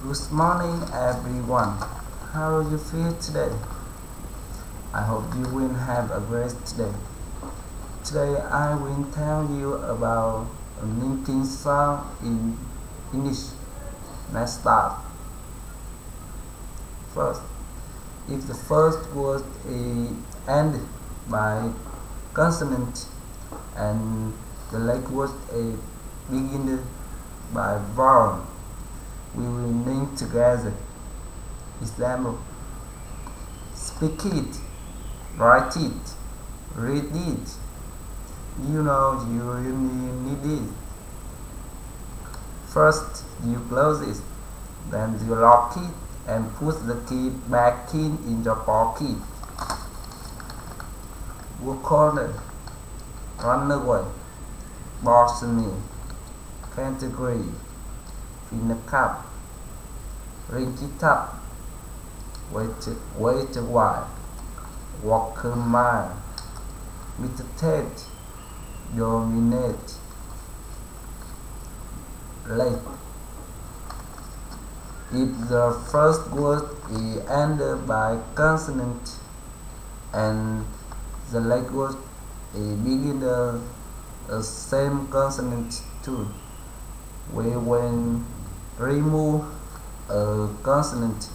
Good morning, everyone. How do you feel today? I hope you will have a great day. Today I will tell you about a linking sound in English. Let's start. First, if the first word is ended by consonant and the last word is beginning by vowel, we will link together. Example: speak it, write it, read it. You know you really need it. First you close it, then you lock it and put the key back in your pocket. Work corner, run away, botany, category, in the cup, ring it up, wait a while, walk a mile, meditate, dominate, late. If the first word is ended by consonant and the last word is begin the same consonant too, we will remove a consonant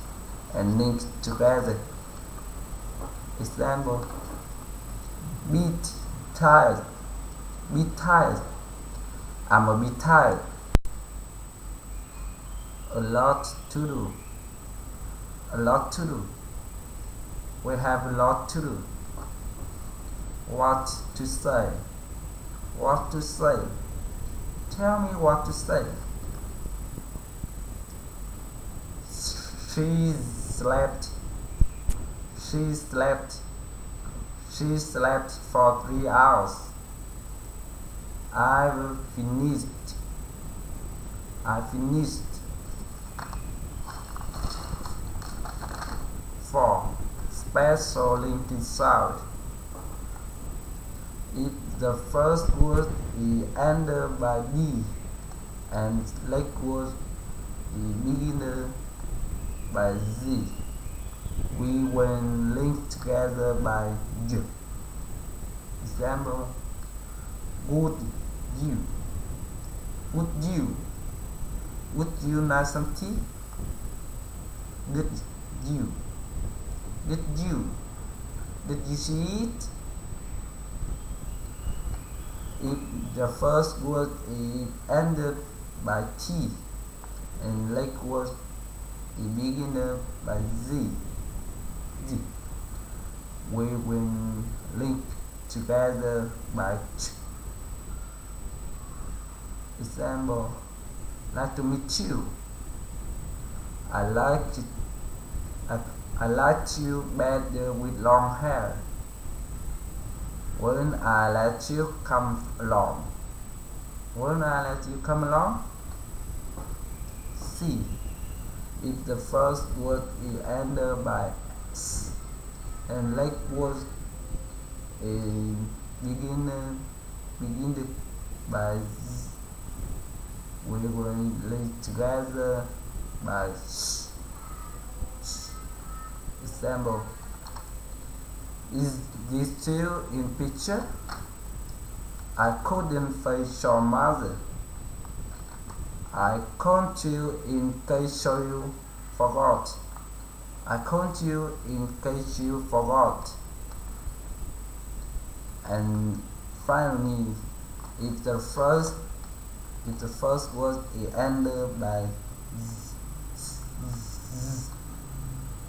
and link together. Example: be tired, be tired, I'm a bit tired. A lot to do, a lot to do, we have a lot to do. What to say, what to say, tell me what to say. She slept, she slept, she slept for 3 hours. I finished, I finished. 4. Special linking sound. If the first word is ended by B and last word is beginning by Z, we will link together by J. Example: would you, would you, would you like some tea? Did you, did you, did you see it? If the first word is ended by T and last word is beginning by Z, we will link together by Ch. Example: nice to meet you. I like it. I like you better with long hair. When I let you come along? When I let you come along? C. If the first word is ended by S and last word is beginning by Z, we will link together by sh. Example: is this still in picture? I couldn't face your mother. I called you in case you forgot. I called you in case you forgot. And finally, if the first word is ended by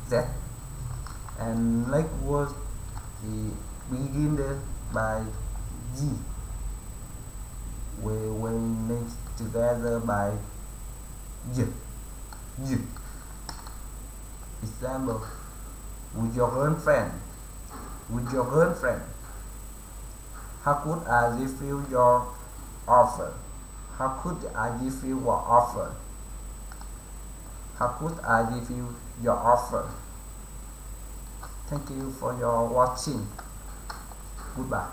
Z and last word is beginning by G, we will link together by J. Example: with your girlfriend, with your girlfriend. How could I refuse your offer? How could I refuse your offer? How could I refuse your offer? Thank you for your watching. Goodbye.